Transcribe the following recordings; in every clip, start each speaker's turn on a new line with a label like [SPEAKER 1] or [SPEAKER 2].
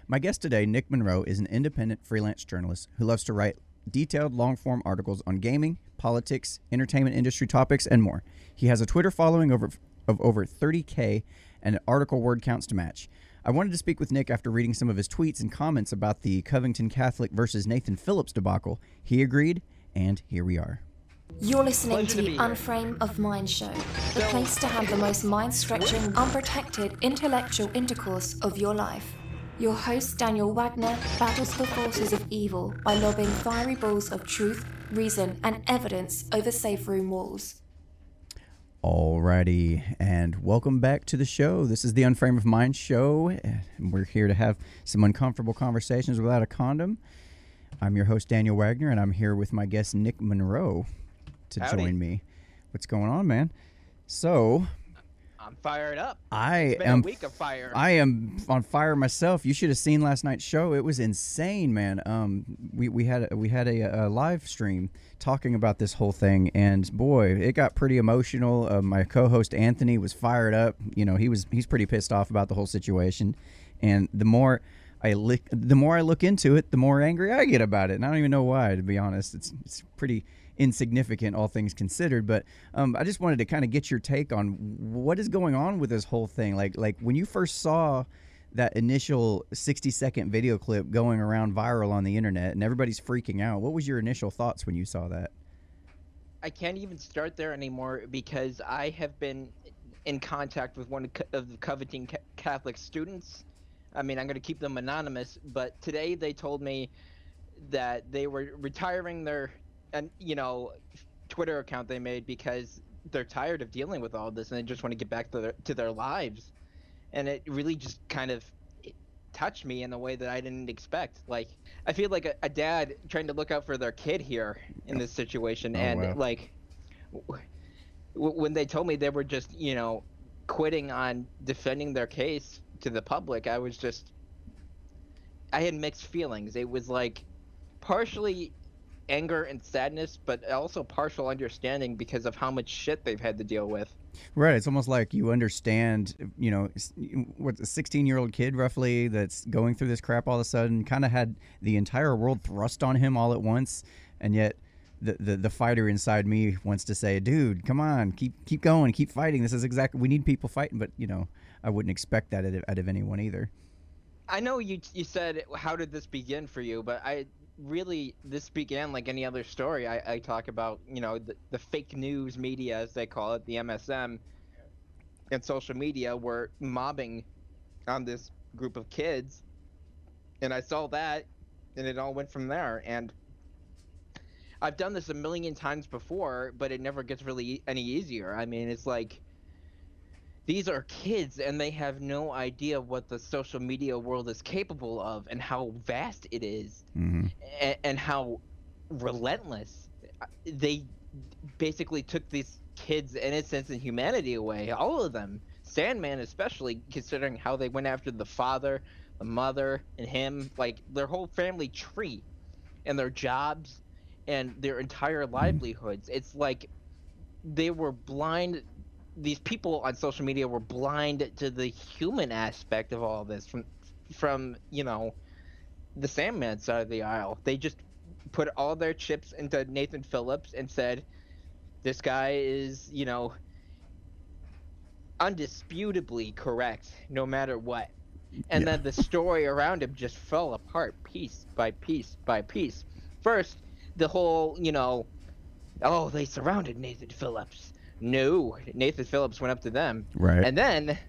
[SPEAKER 1] My guest today, Nick Monroe, is an independent freelance journalist who loves to write detailed long-form articles on gaming, politics, entertainment industry topics, and more. He has a Twitter following of over 30K and article word counts to match. I wanted to speak with Nick after reading some of his tweets and comments about the Covington Catholic versus Nathan Phillips debacle. He agreed, and here we are.
[SPEAKER 2] You're listening to the Unframe of Mind show, the place to have the most mind-stretching, unprotected, intellectual intercourse of your life. Your host, Daniel Wagner, battles the forces of evil by lobbing fiery balls of truth, reason, and evidence over safe room walls.
[SPEAKER 1] Alrighty, and welcome back to the show. This is the Unframe of Mind show, and we're here to have some uncomfortable conversations without a condom. I'm your host, Daniel Wagner, and I'm here with my guest, Nick Monroe, to join me. What's going on, man? So,
[SPEAKER 3] I'm fired up.
[SPEAKER 1] It's
[SPEAKER 3] been a week of fire.
[SPEAKER 1] I am on fire myself. You should have seen last night's show. It was insane, man. We had a live stream talking about this whole thing, and boy, it got pretty emotional. My co-host Anthony was fired up. You know, he's pretty pissed off about the whole situation, and the more I look into it, the more angry I get about it. And I don't even know why, to be honest. It's pretty insignificant, all things considered. But I just wanted to kind of get your take on what is going on with this whole thing. Like when you first saw that initial 60-second video clip going around viral on the internet and everybody's freaking out, what was your initial thoughts when you saw that?
[SPEAKER 3] I can't even start there anymore because I have been in contact with one of the Covington Catholic students. I mean, I'm going to keep them anonymous, but today they told me that they were retiring their Twitter account they made because they're tired of dealing with all this and they just want to get back to their lives. And it really just kind of touched me in a way that I didn't expect. Like, I feel like a dad trying to look out for their kid here in this situation. Wow. Like, when they told me they were just, quitting on defending their case to the public, I had mixed feelings. It was like partially anger and sadness, but also partial understanding because of how much shit they've had to deal with.
[SPEAKER 1] Right. It's almost like you understand, what, a 16-year-old kid roughly that's going through this crap all of a sudden, kind of had the entire world thrust on him all at once, and yet the fighter inside me wants to say, dude, come on, keep going, keep fighting. This is exactly, we need people fighting, but I wouldn't expect that out of anyone either. I
[SPEAKER 3] know you said, how did this begin for you? But this began like any other story. I talk about, the fake news media, as they call it, the MSM, and social media were mobbing on this group of kids. And I saw that, and it all went from there. And I've done this a million times before, but it never gets really any easier. I mean, it's like, these are kids, and they have no idea what the social media world is capable of and how vast it is, and how relentless. They basically took these kids' innocence and humanity away, all of them. Sandman especially, considering how they went after the father, the mother, and him, like their whole family tree, and their jobs, and their entire livelihoods. It's like they were blind. These people on social media were blind to the human aspect of all this from the Sandman side of the aisle. They just put all their chips into Nathan Phillips and said, this guy is, undisputably correct no matter what. And then the story around him just fell apart piece by piece by piece. First, the whole, they surrounded Nathan Phillips. No, Nathan Phillips went up to them.
[SPEAKER 1] Right.
[SPEAKER 3] And then,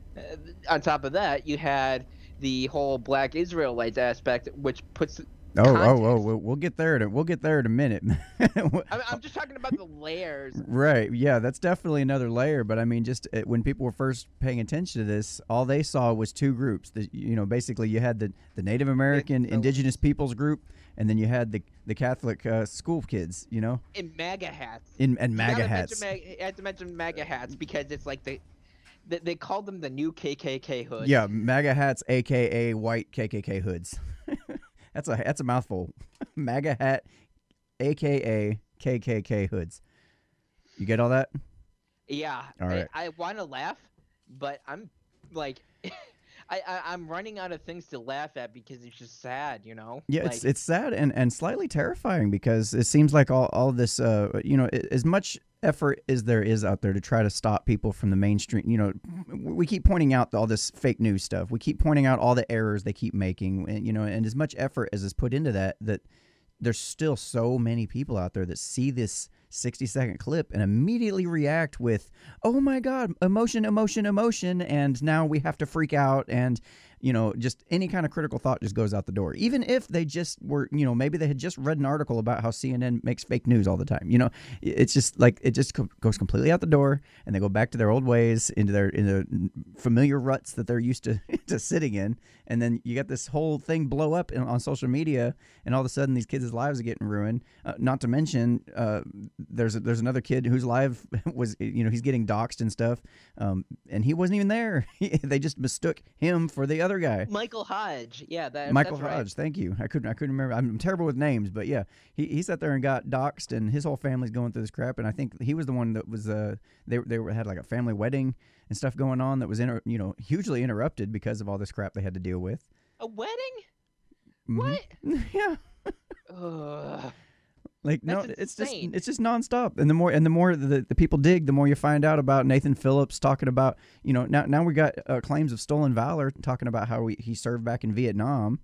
[SPEAKER 3] on top of that, you had the whole Black Israelites aspect, which puts
[SPEAKER 1] we'll get there in a minute.
[SPEAKER 3] I'm just talking about the layers.
[SPEAKER 1] Right. Yeah, that's definitely another layer. But I mean, when people were first paying attention to this, all they saw was two groups. Basically, you had the Native American indigenous peoples group, and then you had the Catholic school kids. In
[SPEAKER 3] MAGA hats.
[SPEAKER 1] And MAGA hats.
[SPEAKER 3] I had to mention MAGA hats because it's like they called them the new KKK hoods.
[SPEAKER 1] Yeah, MAGA hats, aka white KKK hoods. That's a mouthful. MAGA hat, aka KKK hoods. You get all that?
[SPEAKER 3] Yeah.
[SPEAKER 1] All right.
[SPEAKER 3] I want to laugh, but I'm like, I'm running out of things to laugh at because it's just sad, you know.
[SPEAKER 1] Yeah,
[SPEAKER 3] Like,
[SPEAKER 1] it's sad and slightly terrifying because it seems like all this as much effort as there is out there to try to stop people from the mainstream, we keep pointing out all this fake news stuff. We keep pointing out all the errors they keep making, and as much effort as is put into that there's still so many people out there that see this 60-second clip and immediately react with, oh my God, emotion, emotion, emotion. And now we have to freak out. And, just any kind of critical thought just goes out the door. Even if they just were, maybe they had just read an article about how CNN makes fake news all the time. It's just like, it just goes completely out the door, and they go back to their old ways, into their familiar ruts that they're used to, to sitting in. And then you got this whole thing blow up on social media, and all of a sudden these kids' lives are getting ruined. Not to mention, there's another kid whose life was, he's getting doxxed and stuff, and he wasn't even there. They just mistook him for the other guy,
[SPEAKER 3] Michael Hodge. Yeah,
[SPEAKER 1] Michael
[SPEAKER 3] that's
[SPEAKER 1] Hodge. Right. Thank you. I couldn't remember. I'm terrible with names, but yeah, he sat there and got doxxed, and his whole family's going through this crap. And I think he was the one that was they had like a family wedding and stuff going on that was hugely interrupted because of all this crap they had to deal with.
[SPEAKER 3] A wedding?
[SPEAKER 1] Mm-hmm.
[SPEAKER 3] What?
[SPEAKER 1] Yeah. Like, no, it's just nonstop. And the more the people dig, the more you find out about Nathan Phillips talking about, now we got claims of stolen valor, talking about how he served back in Vietnam,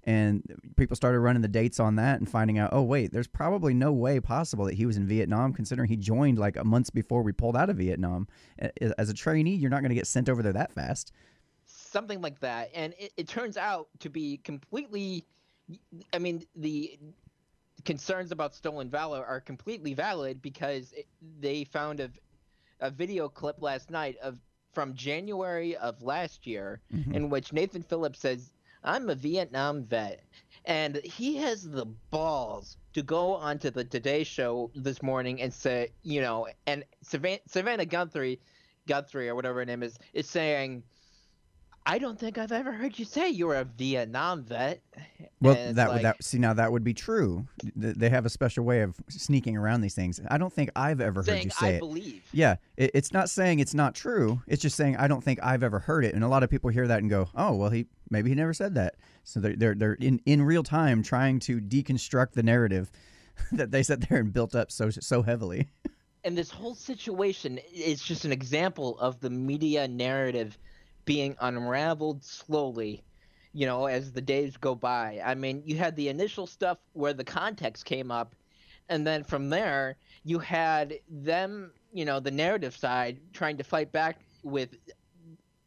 [SPEAKER 1] and people started running the dates on that and finding out, oh wait, there's probably no way possible that he was in Vietnam, considering he joined like a month before we pulled out of Vietnam. As a trainee, you're not going to get sent over there that fast.
[SPEAKER 3] Something like that. And it turns out to be completely, I mean, the concerns about stolen valor are completely valid, because they found a video clip last night from January of last year, mm-hmm. in which Nathan Phillips says, I'm a Vietnam vet. And he has the balls to go onto the Today Show this morning and say, and Savannah Guthrie, or whatever her name is saying, I don't think I've ever heard you say you were a Vietnam vet.
[SPEAKER 1] Well, now that would be true. They have a special way of sneaking around these things. I don't think I've ever heard you say it.
[SPEAKER 3] I believe.
[SPEAKER 1] Yeah, it's not saying it's not true. It's just saying I don't think I've ever heard it. And a lot of people hear that and go, oh, well, maybe he never said that. So they're in real time trying to deconstruct the narrative that they sat there and built up so heavily.
[SPEAKER 3] And this whole situation is just an example of the media narrative being unraveled slowly, as the days go by. I mean, you had the initial stuff where the context came up, and then from there you had them, the narrative side, trying to fight back with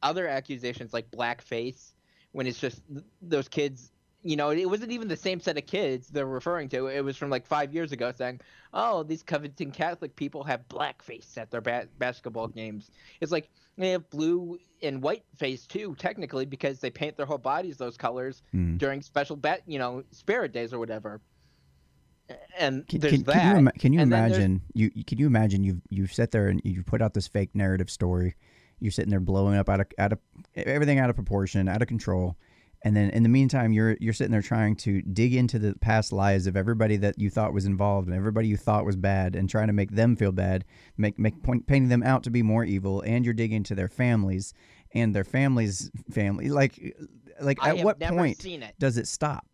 [SPEAKER 3] other accusations like blackface, when it's just those kids, it wasn't even the same set of kids they're referring to. It was from like 5 years ago, saying, oh, these Covington Catholic people have blackface at their basketball games. It's like they have blue and white face too, technically, because they paint their whole bodies those colors during special spirit days or whatever. And there's that.
[SPEAKER 1] Can you imagine you sit there and you put out this fake narrative story. You're sitting there blowing up out of everything out of proportion, out of control. And then in the meantime, you're sitting there trying to dig into the past lives of everybody that you thought was involved and everybody you thought was bad, and trying to make them feel bad, painting them out to be more evil. And you're digging into their families and their family's family. Like at what point does it stop?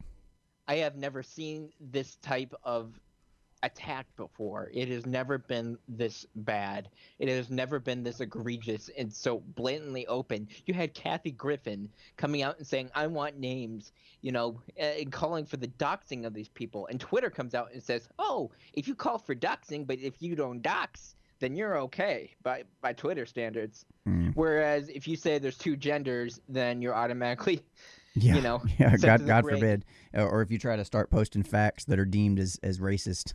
[SPEAKER 3] I have never seen this type of attack before. It has never been this bad. It has never been this egregious and so blatantly open. You had Kathy Griffin coming out and saying, I want names, and calling for the doxing of these people. And Twitter comes out and says, oh, if you call for doxing, but if you don't dox, then you're okay by Twitter standards. Whereas if you say there's two genders, then you're automatically
[SPEAKER 1] God forbid. Or if you try to start posting facts that are deemed as racist,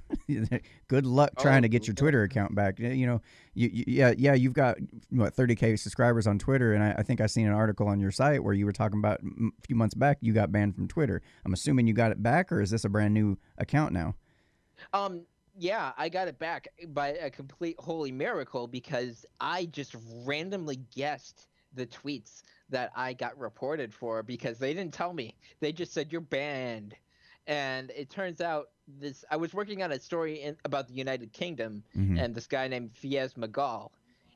[SPEAKER 1] good luck trying to get your Twitter account back. You've got 30K subscribers on Twitter, and I think I seen an article on your site where you were talking about a few months back you got banned from Twitter. I'm assuming you got it back, or is this a brand new account now?
[SPEAKER 3] Yeah, I got it back by a complete holy miracle, because I just randomly guessed the tweets that I got reported for, because they didn't tell me. They just said, you're banned. And it turns out I was working on a story about the United Kingdom, and this guy named Fies Magal.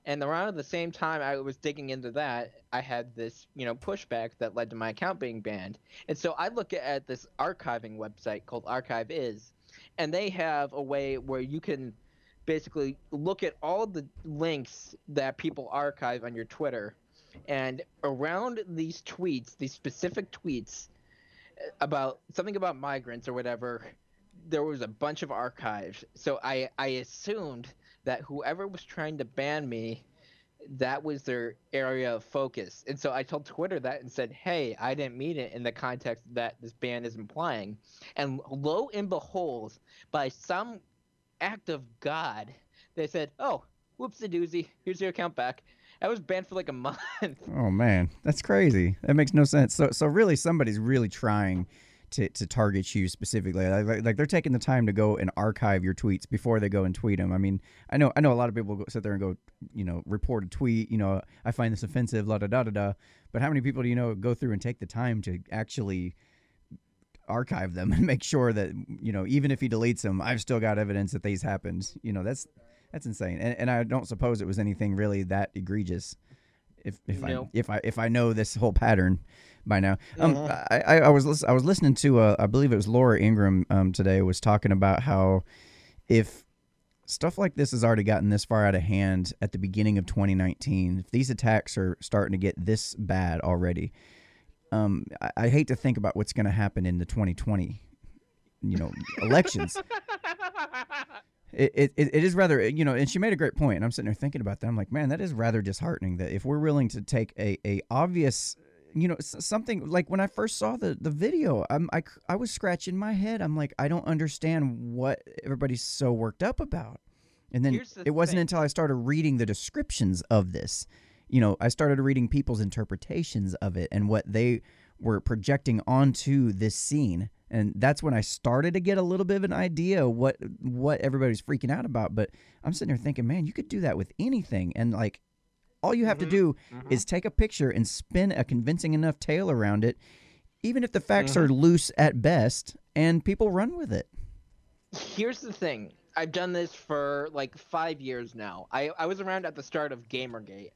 [SPEAKER 3] And around the same time I was digging into that, I had this, pushback that led to my account being banned. And so I look at this archiving website called Archive Is, and they have a way where you can basically look at all the links that people archive on your Twitter. And around these tweets, these specific tweets about something about migrants or whatever, there was a bunch of archives. So I assumed that whoever was trying to ban me, that was their area of focus. And so I told Twitter that and said, hey, I didn't mean it in the context that this ban is implying. And lo and behold, by some act of God, they said, oh, whoops-a-doozy, here's your account back. I was banned for like a month.
[SPEAKER 1] Oh, man, that's crazy. That makes no sense. So really somebody's really trying to target you specifically. Like they're taking the time to go and archive your tweets before they go and tweet them. I mean, I know a lot of people sit there and go, report a tweet, I find this offensive, la da da da da. But how many people do you know go through and take the time to actually archive them and make sure that, even if he deletes them, I've still got evidence that these happened. That's insane. And I don't suppose it was anything really that egregious. If I know this whole pattern by now. I was listening to I believe it was Laura Ingraham today was talking about how if stuff like this has already gotten this far out of hand at the beginning of 2019, if these attacks are starting to get this bad already, I hate to think about what's going to happen in the 2020 elections. It is rather, and she made a great point, and I'm sitting there thinking about that. I'm like, man, that is rather disheartening that if we're willing to take a obvious, something like when I first saw the video, I was scratching my head. I'm like, I don't understand what everybody's so worked up about. And then it wasn't until I started reading the descriptions of this, I started reading people's interpretations of it and what they were projecting onto this scene. And that's when I started to get a little bit of an idea what everybody's freaking out about. But I'm sitting there thinking, man, you could do that with anything. And like, all you have to do is take a picture and spin a convincing enough tale around it, even if the facts are loose at best, and people run with it.
[SPEAKER 3] Here's the thing. I've done this for like 5 years now. I was around at the start of Gamergate.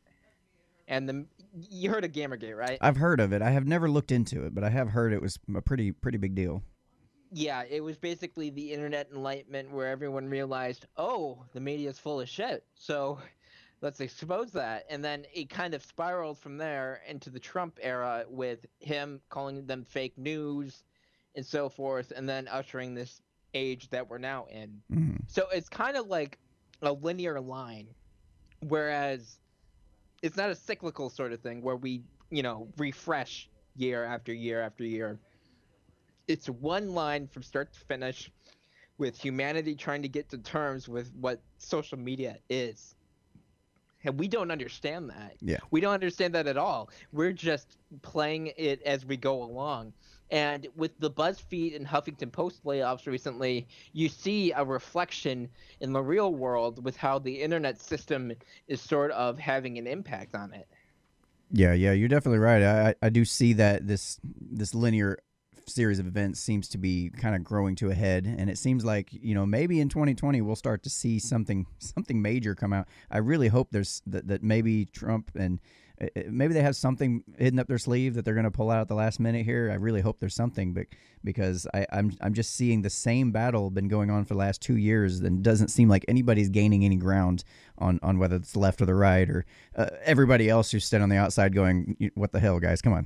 [SPEAKER 3] And you heard of Gamergate, right?
[SPEAKER 1] I've heard of it. I have never looked into it, but I have heard it was a pretty big deal.
[SPEAKER 3] Yeah, it was basically the internet enlightenment where everyone realized, oh, the media's full of shit. So let's expose that. And then it kind of spiraled from there into the Trump era with him calling them fake news and so forth, and then ushering this age that we're now in. Mm-hmm. So it's kind of like a linear line, whereas it's not a cyclical sort of thing where we, refresh year after year after year. It's one line from start to finish with humanity trying to get to terms with what social media is. And we don't understand that.
[SPEAKER 1] Yeah.
[SPEAKER 3] We don't understand that at all. We're just playing it as we go along. And with the BuzzFeed and Huffington Post layoffs recently, you see a reflection in the real world with how the internet system is sort of having an impact on it.
[SPEAKER 1] Yeah, you're definitely right. I do see that this linear series of events seems to be kind of growing to a head, and it seems like maybe in 2020 we'll start to see something major come out. I really hope there's that maybe Trump and maybe they have something hidden up their sleeve that they're going to pull out at the last minute here. I really hope there's something, but because I'm just seeing the same battle been going on for the last 2 years, and it doesn't seem like anybody's gaining any ground on whether it's the left or the right or everybody else who's stood on the outside going, what the hell, guys, come on.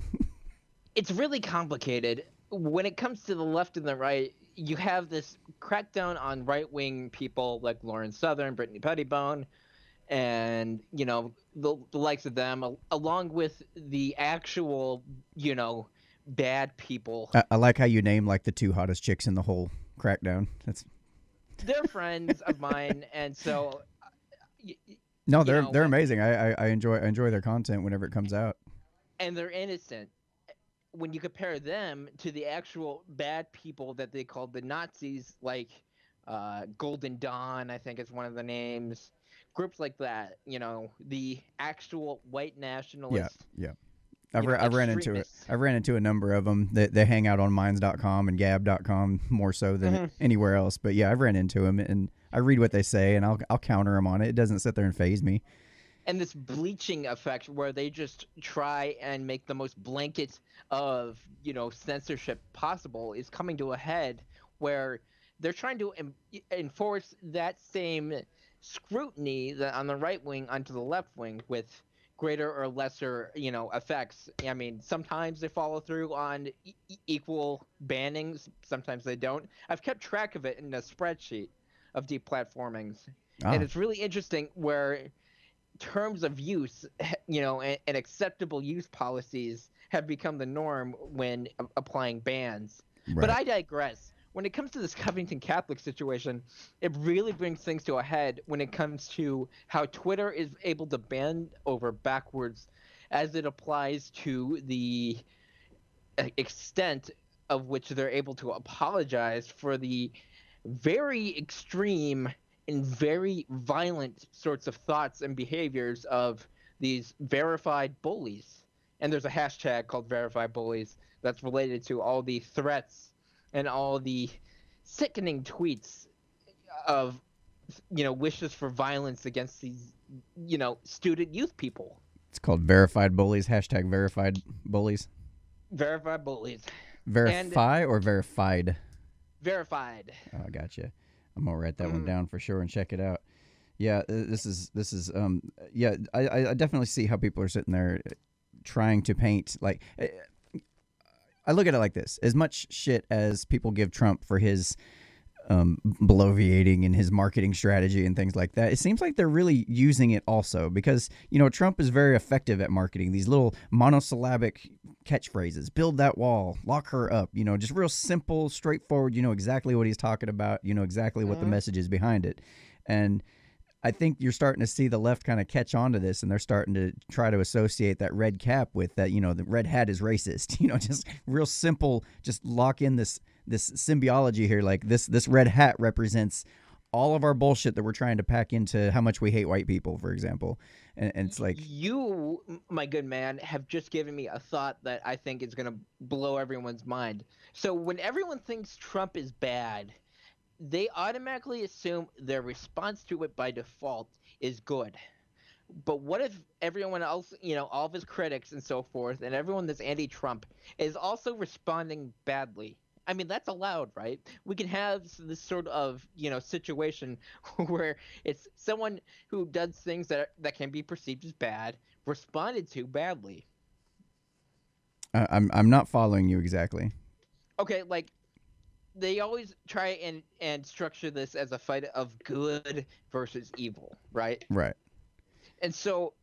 [SPEAKER 3] It's really complicated. When it comes to the left and the right, you have this crackdown on right-wing people like Lauren Southern, Brittany Pettibone, and the likes of them, along with the actual bad people.
[SPEAKER 1] I like how you name like the two hottest chicks in the whole crackdown.
[SPEAKER 3] They're friends of mine, and so
[SPEAKER 1] no, they're amazing. I enjoy their content whenever it comes out,
[SPEAKER 3] and they're innocent. When you compare them to the actual bad people that they called the Nazis, like Golden Dawn, I think is one of the names, groups like that, the actual white nationalists.
[SPEAKER 1] Yeah. I've ran into it. I've ran into a number of them. They hang out on Minds.com and Gab.com more so than anywhere else. But yeah, I've ran into them, and I read what they say, and I'll counter them on it. It doesn't sit there and faze me.
[SPEAKER 3] and this bleaching effect where they just try and make the most blanket of, censorship possible is coming to a head, where they're trying to enforce that same scrutiny on the right wing onto the left wing with greater or lesser, effects. I mean, sometimes they follow through on equal bannings, sometimes they don't. I've kept track of it in a spreadsheet of deplatformings, and it's really interesting where terms of use, and acceptable use policies have become the norm when applying bans.
[SPEAKER 1] Right.
[SPEAKER 3] But I digress. When it comes to this Covington Catholic situation, it really brings things to a head when it comes to how Twitter is able to bend over backwards as it applies to the extent of which they're able to apologize for the very extreme and very violent sorts of thoughts and behaviors of these verified bullies. And there's a hashtag called verified bullies that's related to all the threats and all the sickening tweets of, wishes for violence against these, student youth people.
[SPEAKER 1] It's called verified bullies, hashtag verified bullies.
[SPEAKER 3] Verified bullies.
[SPEAKER 1] Verify or verified?
[SPEAKER 3] Verified.
[SPEAKER 1] Oh, I gotcha. I'm gonna write that one down for sure and check it out. Yeah, this is yeah. I definitely see how people are sitting there trying to paint like. I look at it like this: as much shit as people give Trump for his bloviating and his marketing strategy and things like that, it seems like they're really using it also because, Trump is very effective at marketing these little monosyllabic catchphrases: build that wall, lock her up, just real simple, straightforward, exactly what he's talking about, exactly what the message is behind it. And I think you're starting to see the left kind of catch on to this, and they're starting to try to associate that red cap with that, the red hat is racist, just real simple, just lock in this symbiology here. Like this red hat represents all of our bullshit that we're trying to pack into how much we hate white people, for example. And it's like,
[SPEAKER 3] you, my good man, have just given me a thought that I think is going to blow everyone's mind. So when everyone thinks Trump is bad, they automatically assume their response to it by default is good. But what if everyone else, all of his critics and so forth, and everyone that's anti-Trump is also responding badly? I mean, that's allowed, right? We can have this sort of, situation where it's someone who does things that can be perceived as bad, responded to badly.
[SPEAKER 1] I'm not following you exactly.
[SPEAKER 3] Okay, like, they always try and structure this as a fight of good versus evil, right?
[SPEAKER 1] Right.
[SPEAKER 3] And so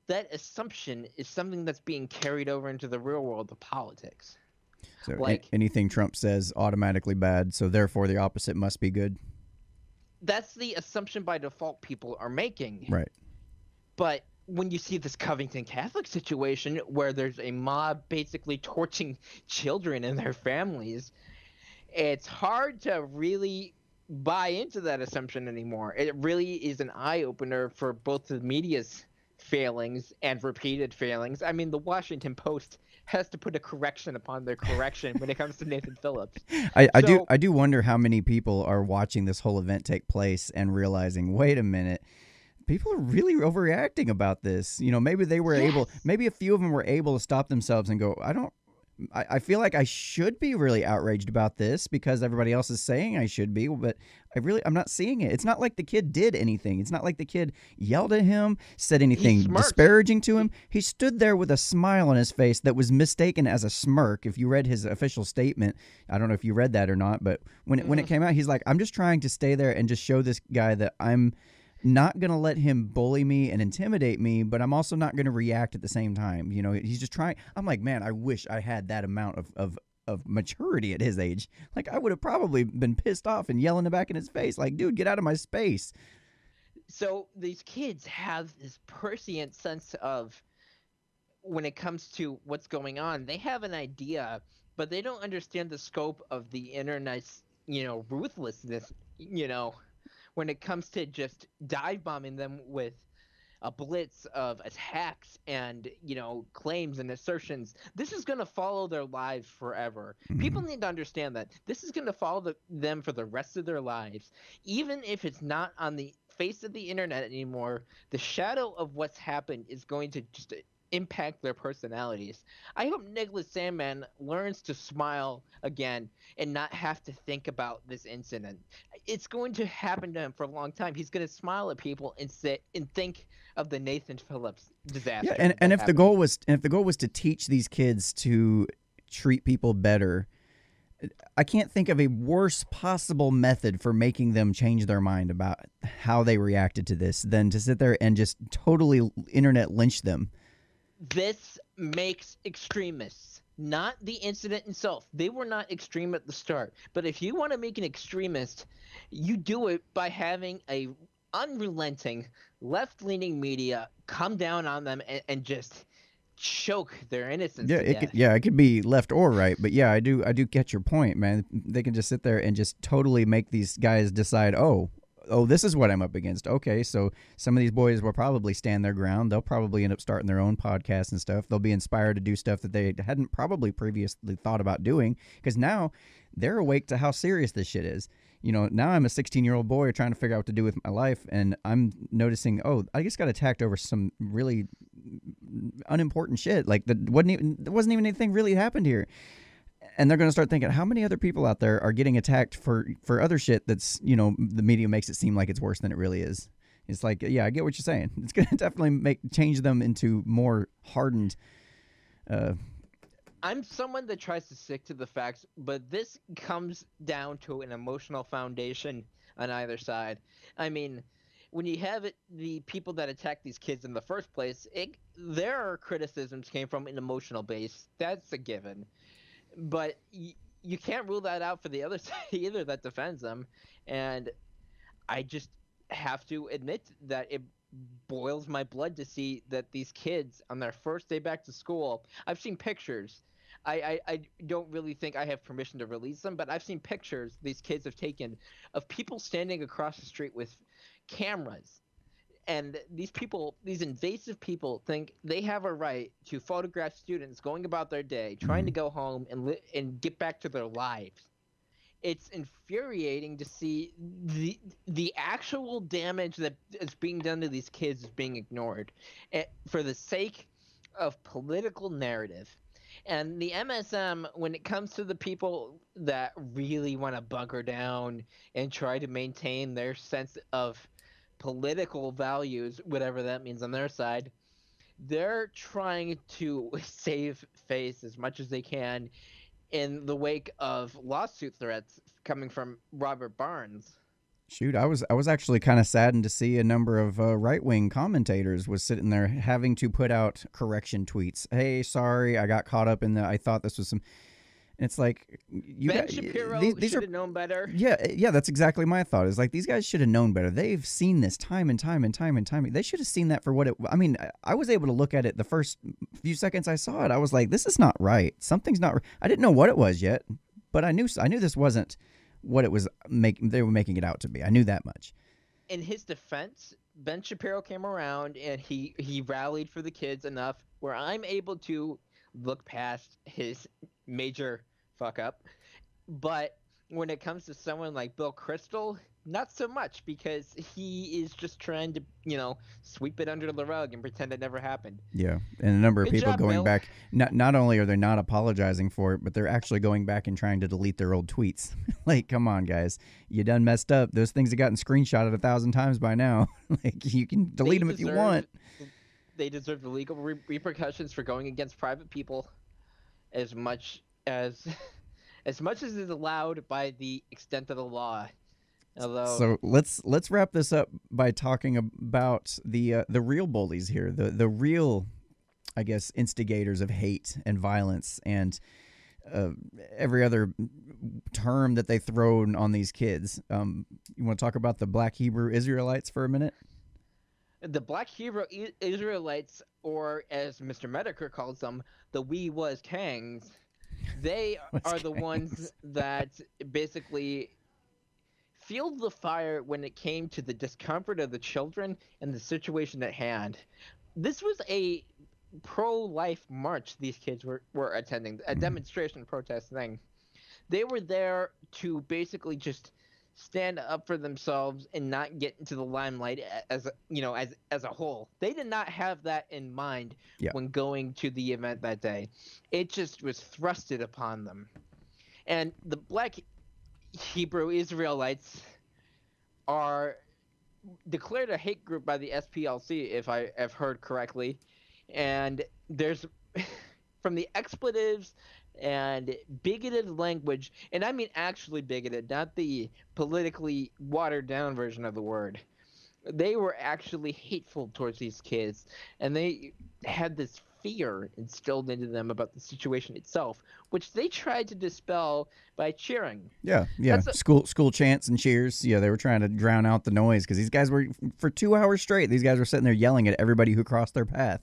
[SPEAKER 3] that assumption is something that's being carried over into the real world of politics.
[SPEAKER 1] So anything Trump says automatically bad, so therefore the opposite must be good.
[SPEAKER 3] That's the assumption by default people are making.
[SPEAKER 1] Right.
[SPEAKER 3] But when you see this Covington Catholic situation where there's a mob basically torching children and their families, it's hard to really buy into that assumption anymore. It really is an eye-opener for both the media's failings and repeated failings. I mean, the Washington Post has to put a correction upon their correction when it comes to Nathan Phillips.
[SPEAKER 1] I do wonder how many people are watching this whole event take place and realizing, wait a minute, people are really overreacting about this. Maybe they were able, maybe a few of them were able to stop themselves and go, I feel like I should be really outraged about this because everybody else is saying I should be, but I'm not seeing it. It's not like the kid did anything. It's not like the kid yelled at him, said anything disparaging to him. He stood there with a smile on his face that was mistaken as a smirk. If you read his official statement, I don't know if you read that or not, but when it came out, he's like, I'm just trying to stay there and just show this guy that I'm not going to let him bully me and intimidate me, but I'm also not going to react at the same time. He's just trying. I'm like, man, I wish I had that amount of maturity at his age. Like, I would have probably been pissed off and yelling back in his face, like, dude, get out of my space.
[SPEAKER 3] So these kids have this prescient sense of, when it comes to what's going on, they have an idea, but they don't understand the scope of the internet's, ruthlessness, when it comes to just dive bombing them with a blitz of attacks and, claims and assertions. This is going to follow their lives forever. People need to understand that this is going to follow them for the rest of their lives, even if it's not on the face of the internet anymore, the shadow of what's happened is going to just impact their personalities. I hope Nicholas Sandman learns to smile again and not have to think about this incident. It's going to happen to him for a long time. He's going to smile at people and think of the Nathan Phillips disaster.
[SPEAKER 1] Yeah, and if the goal was to teach these kids to treat people better, I can't think of a worse possible method for making them change their mind about how they reacted to this than to sit there and just totally internet lynch them.
[SPEAKER 3] This makes extremists, not the incident itself. They were not extreme at the start. But if you want to make an extremist, you do it by having a unrelenting left-leaning media come down on them and just choke their innocence.
[SPEAKER 1] It could be left or right, but yeah, I do get your point, man. They can just sit there and just totally make these guys decide, oh, this is what I'm up against. Okay, so some of these boys will probably stand their ground. They'll probably end up starting their own podcasts and stuff. They'll be inspired to do stuff that they hadn't probably previously thought about doing, because now they're awake to how serious this shit is. You know, now I'm a 16-year-old boy trying to figure out what to do with my life, and I'm noticing, I just got attacked over some really unimportant shit. Like, there wasn't even anything really happened here. And they're going to start thinking, how many other people out there are getting attacked for other shit that's, you know, the media makes it seem like it's worse than it really is. It's like, yeah, I get what you're saying. It's going to definitely change them into more hardened.
[SPEAKER 3] I'm someone that tries to stick to the facts, but this comes down to an emotional foundation on either side. I mean, when you have the people that attack these kids in the first place, their criticisms came from an emotional base. That's a given. But you can't rule that out for the other side either that defends them. And I just have to admit that it boils my blood to see that these kids on their first day back to school, I've seen pictures. I don't really think I have permission to release them, but I've seen pictures these kids have taken of people standing across the street with cameras. And these invasive people think they have a right to photograph students going about their day, trying to go home and get back to their lives. It's infuriating to see the actual damage that is being done to these kids is being ignored for the sake of political narrative. And the MSM, when it comes to the people that really want to bunker down and try to maintain their sense of political values, whatever that means on their side, they're trying to save face as much as they can in the wake of lawsuit threats coming from Robert Barnes.
[SPEAKER 1] Shoot, I was actually kind of saddened to see a number of right-wing commentators was sitting there having to put out correction tweets. Hey, sorry, I got caught up in I thought this was some. And it's like
[SPEAKER 3] Ben Shapiro should have known better.
[SPEAKER 1] Yeah, that's exactly my thought. Is like these guys should have known better. They've seen this time and time and time and time. They should have seen that for what it. I mean, I was able to look at it the first few seconds I saw it. I was like, this is not right. Something's not. I didn't know what it was yet, but I knew this wasn't what it was. They were making it out to be. I knew that much.
[SPEAKER 3] In his defense, Ben Shapiro came around and he rallied for the kids enough where I'm able to look past his major fuck up. But when it comes to someone like Bill Kristol, not so much, because he is just trying to, sweep it under the rug and pretend it never happened.
[SPEAKER 1] Yeah, and a number of
[SPEAKER 3] Good
[SPEAKER 1] people
[SPEAKER 3] job,
[SPEAKER 1] going
[SPEAKER 3] Bill.
[SPEAKER 1] back, not only are they not apologizing for it, but they're actually going back and trying to delete their old tweets. Like, come on, guys. You done messed up. Those things have gotten screenshotted 1,000 times by now. Like, you can delete them if you want.
[SPEAKER 3] They deserve the legal repercussions for going against private people as much as is allowed by the extent of the law. Although,
[SPEAKER 1] so let's wrap this up by talking about the real bullies here, the real, I guess, instigators of hate and violence and every other term that they throw on these kids. You want to talk about the Black Hebrew Israelites for a minute?
[SPEAKER 3] the Black Hebrew Israelites, or as Mr. Medicare calls them, the We Was Kangs, they are the ones that basically fueled the fire when it came to the discomfort of the children and the situation at hand. This was a pro-life march these kids were attending, a demonstration protest thing. They were there to basically just stand up for themselves and not get into the limelight as as a whole. They did not have that in mind
[SPEAKER 1] Yeah.
[SPEAKER 3] when going to the event that day. It just was thrusted upon them. And the Black Hebrew Israelites are declared a hate group by the SPLC, if I have heard correctly. And there's from the expletives and bigoted language, and I mean actually bigoted, not the politically watered down version of the word. They were actually hateful towards these kids, and they had this fear instilled into them about the situation itself, which they tried to dispel by cheering.
[SPEAKER 1] Yeah. School chants and cheers. Yeah, they were trying to drown out the noise because these guys were, for 2 hours straight, these guys were sitting there yelling at everybody who crossed their path.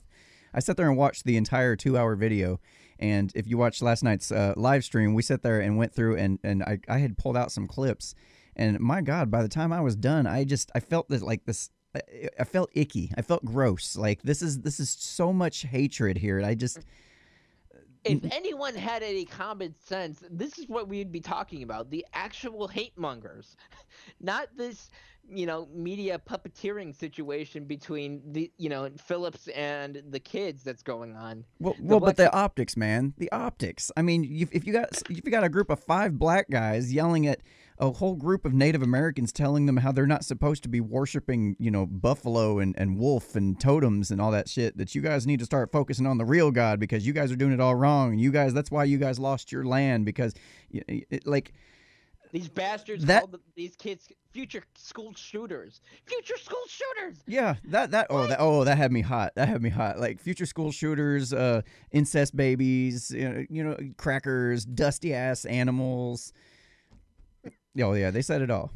[SPEAKER 1] I sat there and watched the entire 2-hour video, and if you watched last night's live stream, we sat there and went through, and I had pulled out some clips, and my God, by the time I was done, I felt that, like, this. I felt icky. I felt gross. Like, this is so much hatred here.
[SPEAKER 3] If anyone had any common sense, this is what we'd be talking about. The actual hate mongers. Not this, media puppeteering situation between the, Phillips and the kids that's going on.
[SPEAKER 1] But the optics, man. The optics. I mean, if you got a group of 5 black guys yelling at a whole group of Native Americans, telling them how they're not supposed to be worshiping, buffalo and wolf and totems and all that shit, that you guys need to start focusing on the real God because you guys are doing it all wrong. And you guys, that's why you guys lost your land, because
[SPEAKER 3] these bastards called these kids future school shooters. Future school shooters.
[SPEAKER 1] Yeah, that had me hot. That had me hot. Like, future school shooters, incest babies, crackers, dusty ass animals. Oh yeah, they said it all.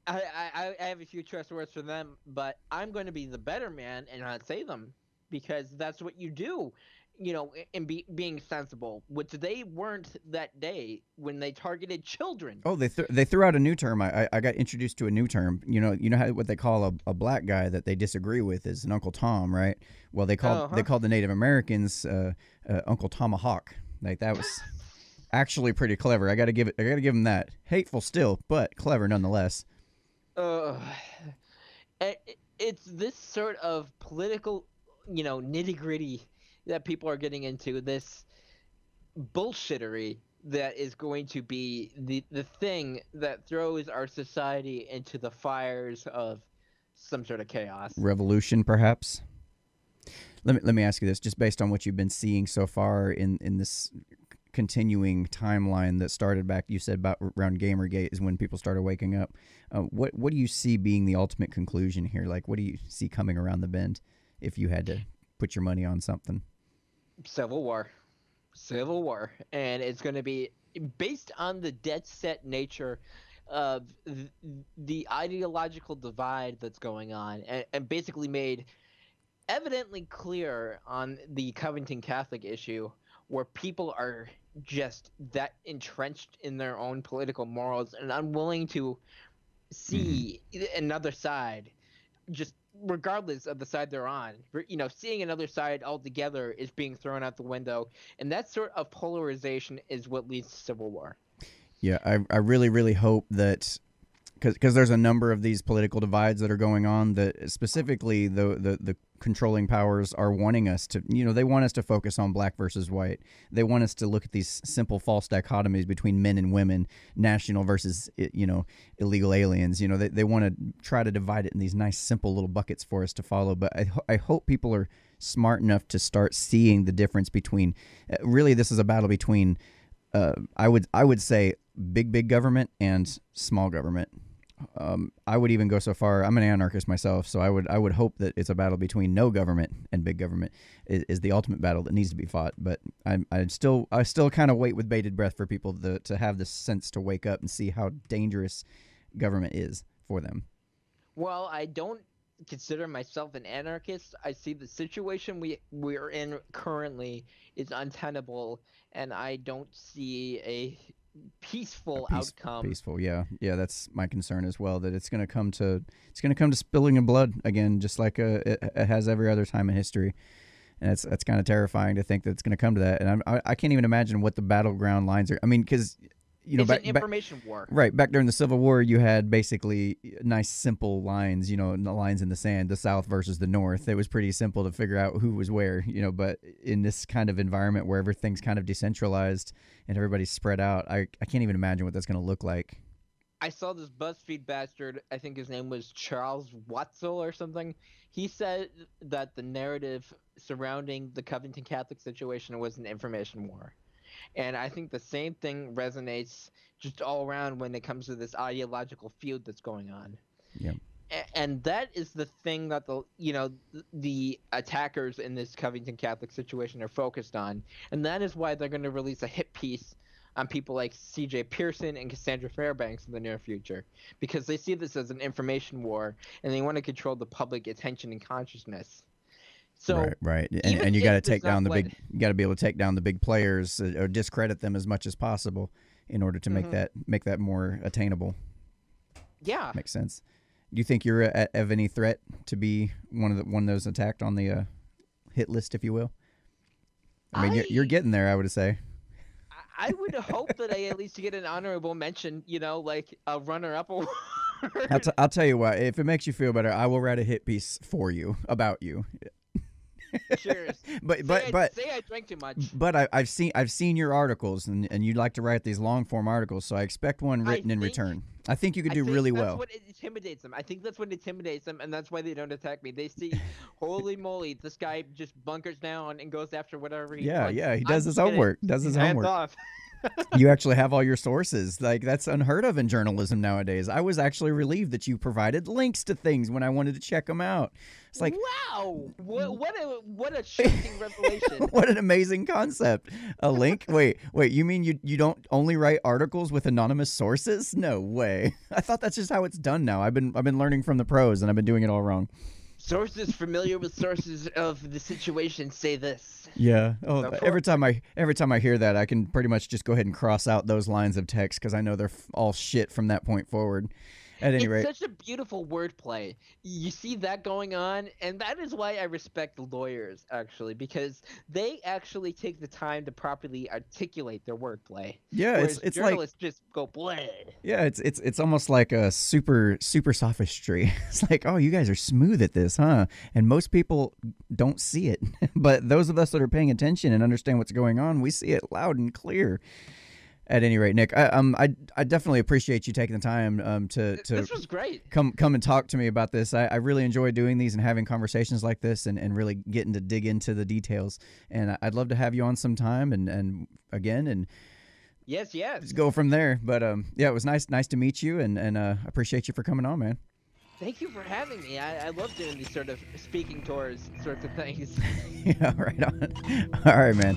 [SPEAKER 3] I have a few trust words for them, but I'm going to be the better man and not say them, because that's what you do, and being sensible, which they weren't that day when they targeted children.
[SPEAKER 1] Oh, they threw out a new term. I got introduced to a new term. You know what they call a black guy that they disagree with is an Uncle Tom, right? Well, they called the Native Americans Uncle Tomahawk. Like, that was actually pretty clever. I gotta give them that. Hateful still, but clever nonetheless.
[SPEAKER 3] It's this sort of political, nitty gritty that people are getting into, this bullshittery that is going to be the thing that throws our society into the fires of some sort of chaos. Revolution, perhaps?
[SPEAKER 1] Let me ask you this, just based on what you've been seeing so far in this continuing timeline that started back, you said about around Gamergate is when people started waking up. What do you see being the ultimate conclusion here? Like, what do you see coming around the bend if you had to put your money on something?
[SPEAKER 3] Civil War. And it's going to be based on the dead set nature of the ideological divide that's going on, and basically made evidently clear on the Covington Catholic issue, where people are just that entrenched in their own political morals and unwilling to see another side, just regardless of the side they're on. Seeing another side altogether is being thrown out the window, and that sort of polarization is what leads to civil war.
[SPEAKER 1] Yeah, I really, really hope that, because there's a number of these political divides that are going on, that specifically the controlling powers are wanting us to, they want us to focus on black versus white. They want us to look at these simple false dichotomies between men and women, national versus, illegal aliens. They want to try to divide it in these nice, simple little buckets for us to follow. But I hope people are smart enough to start seeing the difference between, really, this is a battle between, I would say, big government and small government. I would even go so far. I'm an anarchist myself, so I would hope that it's a battle between no government and big government is the ultimate battle that needs to be fought. But I still kind of wait with bated breath for people to have this sense to wake up and see how dangerous government is for them.
[SPEAKER 3] Well, I don't consider myself an anarchist. I see the situation we're in currently is untenable, and I don't see a peaceful outcome.
[SPEAKER 1] Peaceful, yeah, that's my concern as well. That it's going to come to spilling of blood again, just like it has every other time in history, and that's kind of terrifying to think that it's going to come to that. And I can't even imagine what the battleground lines are. I mean, because
[SPEAKER 3] it's an information war.
[SPEAKER 1] Right. Back during the Civil War, you had basically nice, simple lines, the lines in the sand, the South versus the North. It was pretty simple to figure out who was where, but in this kind of environment where everything's kind of decentralized and everybody's spread out, I can't even imagine what that's going to look like.
[SPEAKER 3] I saw this BuzzFeed bastard, I think his name was Charles Watzel or something. He said that the narrative surrounding the Covington Catholic situation was an information war. And I think the same thing resonates just all around when it comes to this ideological feud that's going on.
[SPEAKER 1] Yeah.
[SPEAKER 3] And that is the thing that the attackers in this Covington Catholic situation are focused on. And that is why they're going to release a hit piece on people like C.J. Pearson and Cassandra Fairbanks in the near future, because they see this as an information war and they want to control the public attention and consciousness. So
[SPEAKER 1] right. And you got to take down you got to be able to take down the big players or discredit them as much as possible in order to make that more attainable.
[SPEAKER 3] Yeah,
[SPEAKER 1] makes sense. Do you think you're of any threat to be one of those attacked on the hit list, if you will? I mean, you're getting there, I would say.
[SPEAKER 3] I would hope that I at least get an honorable mention, like a runner-up award.
[SPEAKER 1] I'll tell you what, if it makes you feel better, I will write a hit piece for you about you.
[SPEAKER 3] Cheers.
[SPEAKER 1] But
[SPEAKER 3] say I drank too much.
[SPEAKER 1] But I've seen your articles, and you like to write these long form articles, so I expect one written in return. I think you could do really well.
[SPEAKER 3] That's what intimidates them. I think that's what intimidates them, and that's why they don't attack me. They see, holy moly, this guy just bunkers down and goes after whatever he wants.
[SPEAKER 1] Yeah, he does his homework.
[SPEAKER 3] Hands off.
[SPEAKER 1] You actually have all your sources. Like, that's unheard of in journalism nowadays. I was actually relieved that you provided links to things when I wanted to check them out. It's like,
[SPEAKER 3] wow, what a shocking revelation.
[SPEAKER 1] What an amazing concept. A link? Wait, you mean you don't only write articles with anonymous sources? No way. I thought that's just how it's done now. I've been learning from the pros, and I've been doing it all wrong.
[SPEAKER 3] Sources familiar with sources of the situation say this.
[SPEAKER 1] Yeah. Oh, every time I hear that, I can pretty much just go ahead and cross out those lines of text because I know they're all shit from that point forward. At any rate,
[SPEAKER 3] it's such a beautiful wordplay. You see that going on, and that is why I respect lawyers, actually, because they actually take the time to properly articulate their wordplay.
[SPEAKER 1] Yeah, it's
[SPEAKER 3] journalists
[SPEAKER 1] like,
[SPEAKER 3] just go bleh.
[SPEAKER 1] Yeah, it's almost like a super sophistry. It's like, oh, you guys are smooth at this, huh? And most people don't see it, but those of us that are paying attention and understand what's going on, we see it loud and clear. At any rate, Nick, I definitely appreciate you taking the time to
[SPEAKER 3] this was great.
[SPEAKER 1] Come and talk to me about this. I really enjoy doing these and having conversations like this and really getting to dig into the details. And I'd love to have you on sometime and again and
[SPEAKER 3] yes,
[SPEAKER 1] just go from there. But yeah, it was nice to meet you and appreciate you for coming on, man.
[SPEAKER 3] Thank you for having me. I love doing these sort of speaking tours sorts of things.
[SPEAKER 1] Yeah, right on. All right, man.